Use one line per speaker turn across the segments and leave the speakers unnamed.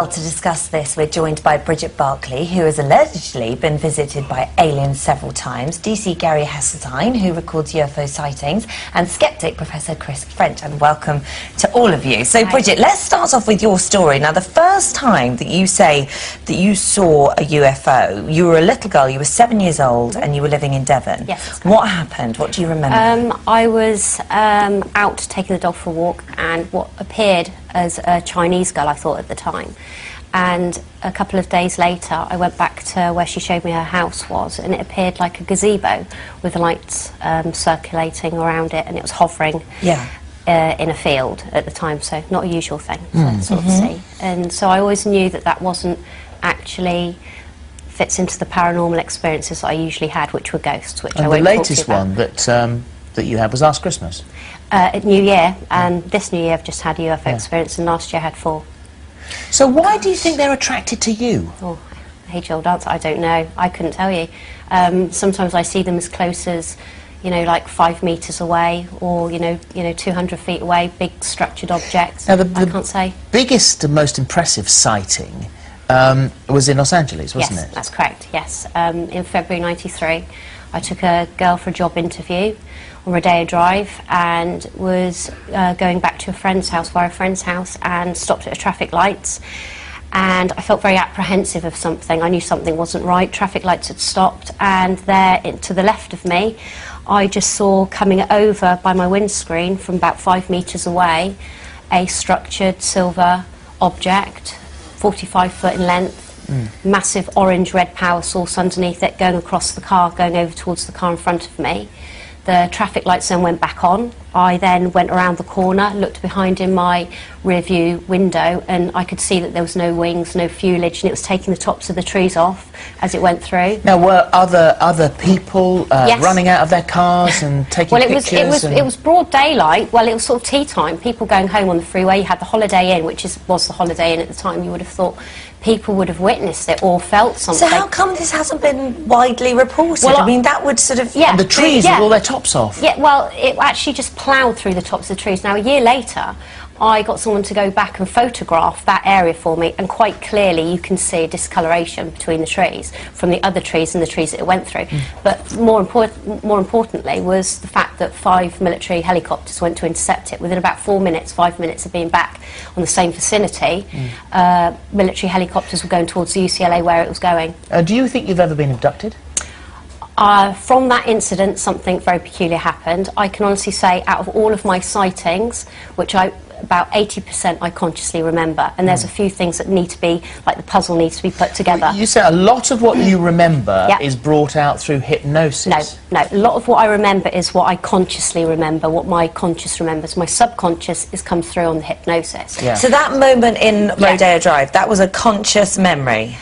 Well, to discuss this, we're joined by Bridget Barclay, who has allegedly been visited by aliens several times, DC Gary Hesseltine, who records UFO sightings, and skeptic Professor Chris French. And welcome to all of you. So, Bridget, let's start off with your story. Now, the first time that you say that you saw a UFO, you were a little girl, you were 7 years old, and you were living in Devon.
Yes.
What happened? What do you remember?
I was out taking the dog for a walk, and what appeared as a Chinese girl, I thought at the time. And a couple of days later, I went back to where she showed me her house was, and it appeared like a gazebo with the lights circulating around it, and it was hovering in a field at the time, so not a usual thing to sort of see. And so I always knew that that wasn't actually fits into the paranormal experiences that I usually had, which were ghosts, which I won't talk to you about.
The latest one that you had was last Christmas?
At New Year, and this New Year I've just had a UFO experience, and last year I had 4.
So why do you think they're attracted to you?
Oh, age-old answer, I don't know. I couldn't tell you. Sometimes I see them as close as, you know, like 5 metres away, or you know, 200 feet away, big structured objects. Now, I can't say.
Biggest and most impressive sighting was in Los Angeles, wasn't it?
Yes, that's correct. Yes, in February '93, I took a girl for a job interview on Rodeo Drive, and was going back to a friend's house via a friend's house, and stopped at a traffic lights, and I felt very apprehensive of something. I knew something wasn't right. Traffic lights had stopped, and there to the left of me I just saw coming over by my windscreen from about 5 metres away a structured silver object, 45 foot in length, massive orange-red power source underneath it, going across the car, going over towards the car in front of me. The traffic lights then went back on. I then went around the corner, looked behind in my rear view window, and I could see that there was no wings, no foliage, and it was taking the tops of the trees off as it went through.
Now, were other people running out of their cars and taking pictures?
It was broad daylight. Well, it was sort of tea time. People going home on the freeway. You had the Holiday Inn, which was the Holiday Inn at the time. You would have thought people would have witnessed it or felt something.
So how come this hasn't been widely reported?
Well,
I mean, that would sort of...
And the trees with all their tops off.
Yeah, well, it actually just ploughed through the tops of the trees. Now, a year later, I got someone to go back and photograph that area for me, and quite clearly you can see a discoloration between the trees from the other trees and the trees that it went through. But more importantly was the fact that 5 military helicopters went to intercept it. Within about 4 minutes, 5 minutes of being back on the same vicinity, military helicopters were going towards the UCLA where it was going.
Do you think you've ever been abducted?
From that incident, something very peculiar happened. I can honestly say, out of all of my sightings, which about 80% I consciously remember, and there's a few things that need to be, like the puzzle needs to be put together.
You say a lot of what you remember is brought out through hypnosis.
No, a lot of what I remember is what I consciously remember, what my conscious remembers. My subconscious is come through on the hypnosis.
Yeah. So that moment in Rodeo Drive, that was a conscious memory?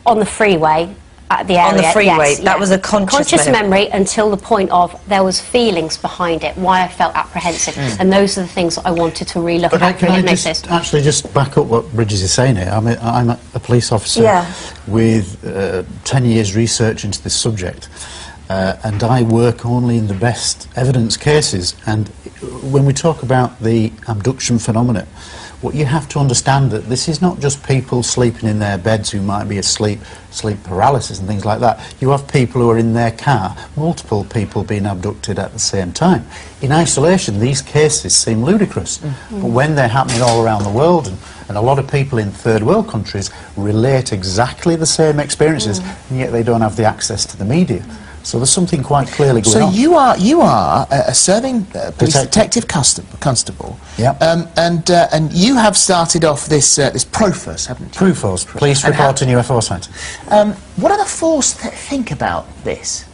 On the freeway. At the area,
on the freeway,
yes,
that was a conscious
memory until the point of there was feelings behind it, why I felt apprehensive, and those are the things that I wanted to relook at.
Can I just back up what Bridget is saying here? I'm a police officer with 10 years research into this subject, and I work only in the best evidence cases. And when we talk about the abduction phenomena, what you have to understand that this is not just people sleeping in their beds who might be asleep, sleep paralysis and things like that. You have people who are in their car, multiple people being abducted at the same time. In isolation, these cases seem ludicrous, but when they're happening all around the world, and a lot of people in third world countries relate exactly the same experiences, and yet they don't have the access to the media. So there's something quite clearly going on.
So you are a serving police detective constable.
Yep.
And you have started off this PROFOS, haven't you?
PROFOS, Police Reporting UFO Sightings.
What do the force think about this?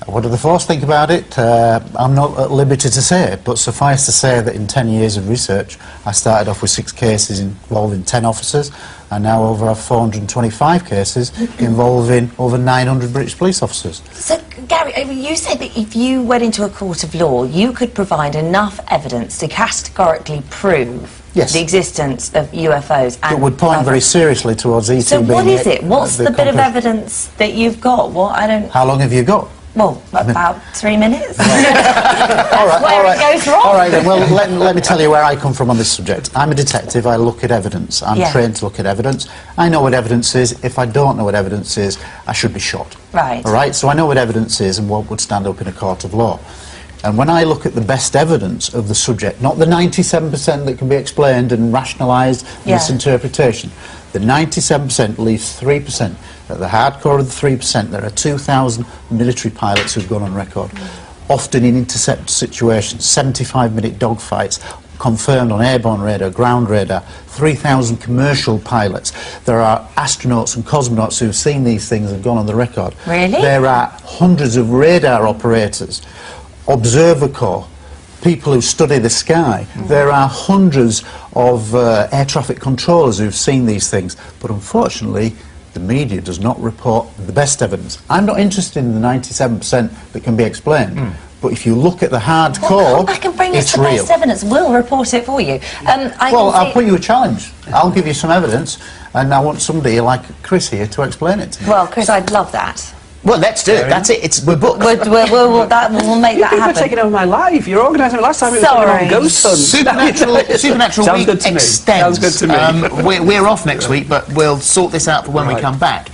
What do the force think about it? I'm not at liberty to say it, but suffice to say that in 10 years of research, I started off with 6 cases involving 10 officers, and now over 425 cases involving over 900 British police officers.
So, Gary, you said that if you went into a court of law, you could provide enough evidence to categorically prove the existence of UFOs. And
it would point very seriously towards ET being...
So what is it? What's the bit of evidence that you've got? What, I don't...
How long have you got?
Well, about 3 minutes.
All right,
where it goes wrong.
All right, then. Well, let me tell you where I come from on this subject. I'm a detective. I look at evidence. I'm trained to look at evidence. I know what evidence is. If I don't know what evidence is, I should be shot.
Right.
All right? So I know what evidence is and what would stand up in a court of law. And when I look at the best evidence of the subject, not the 97% that can be explained and rationalised, misinterpretation, the 97% leaves 3%. At the hardcore of the 3%, there are 2,000 military pilots who've gone on record, often in intercept situations, 75-minute dogfights, confirmed on airborne radar, ground radar, 3,000 commercial pilots. There are astronauts and cosmonauts who've seen these things and gone on the record.
Really?
There are hundreds of radar operators, observer corps, people who study the sky. There are hundreds of air traffic controllers who've seen these things. But unfortunately, the media does not report the best evidence. I'm not interested in the 97% that can be explained. But if you look at the hardcore,
come back and bring us
it's
the
real.
best evidence. We'll report it for you.
Well, I'll put you a challenge. I'll give you some evidence, and I want somebody like Chris here to explain it to me.
Well, Chris, I'd love that.
Well, let's do it. That's it. We're booked.
We'll make that
You're
happen.
taking over my life. You're organising it. Last time it was
Sorry.
on Ghost Hunt.
Supernatural
Sounds
week
good to me.
extends.
Sounds good to me.
We're off next week, but we'll sort this out for when we
Right.
come back.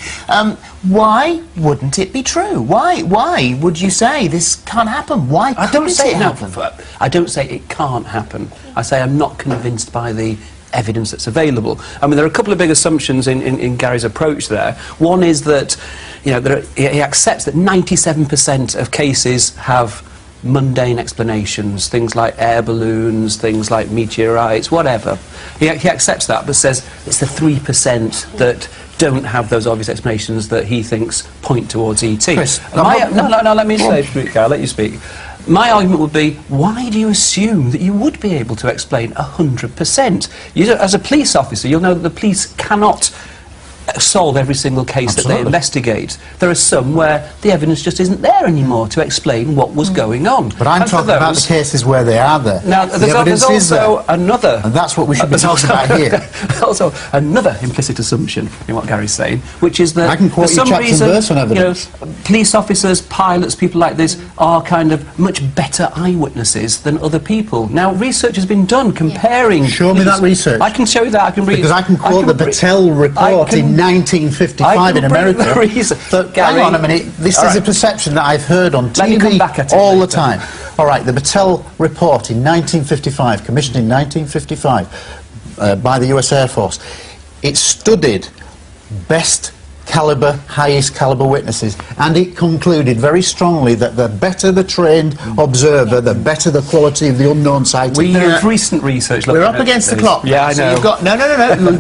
Why wouldn't it be true? Why would you say this can't happen? Why
I
couldn't
don't say
it happen?
I don't say it can't happen. I say I'm not convinced by the evidence that's available. I mean, there are a couple of big assumptions in Gary's approach there. One is that, you know, he accepts that 97% of cases have mundane explanations, things like air balloons, things like meteorites, whatever. He accepts that, but says it's the 3% that don't have those obvious explanations that he thinks point towards ET.
Chris,
No, let me say, I'll let you speak. My argument would be, why do you assume that you would be able to explain 100%? As a police officer, you'll know that the police cannot solve every single case that they investigate. There are some where the evidence just isn't there anymore to explain what was going on.
But I'm talking about the cases where they are there.
Now, there's also another...
And that's what we should be talking about here.
There's also another implicit assumption in what Gary's saying, which is that
I can quote
for some
you chapter and
reason,
verse on evidence.
you know, police officers, pilots, people like this are kind of much better eyewitnesses than other people. Now, research has been done comparing...
Show me that research.
I can show you that. I can read...
Because I can quote the Battelle report in 1955 in America. Hang on a minute, this is a perception that I've heard on TV all the time. All right, the Battelle report in 1955, commissioned in 1955 by the US Air Force, it studied best caliber, highest caliber witnesses, and it concluded very strongly that the better the trained observer, the better the quality of the unknown sighting.
There is recent research...
We're up against the clock.
Yeah, I know.
So you've got... No.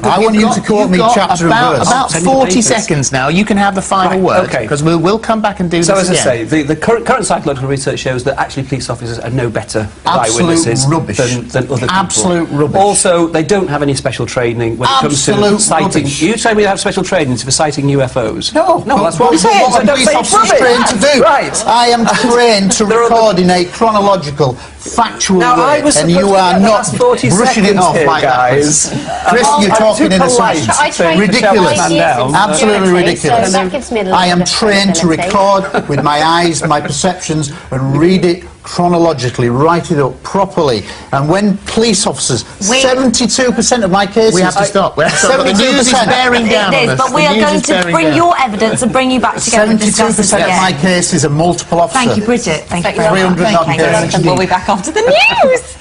I want you to quote me chapter and verse.
About 40 seconds now. You can have the final word, because we'll come back and do this again.
So, as I say, the current psychological research shows that actually police officers are no better eyewitnesses than other people.
Absolute rubbish.
Also, they don't have any special training when it comes to citing...
Rubbish.
You say we have special training for citing UFOs?
No,
that's what I'm saying.
What
So don't
police
say it's
officers
rubbish.
trained to do.
Right.
I am trained to record in a chronological, factual way, and you are not brushing it off like
guys.
that. Chris, you're talking in assumptions. Ridiculous. Absolutely ridiculous.
So that gives me a little
I am
bit of
trained to
credibility.
record with my eyes, my perceptions, and read it chronologically, write it up properly. And when police officers, 72% of my cases...
We have to stop. The news is bearing down on us.
But we are going to bring your evidence and bring you back together and discuss this
72% of my
again.
cases are multiple officer.
Thank you, Bridget. Thank you very much.
300 not
We'll be back after the news.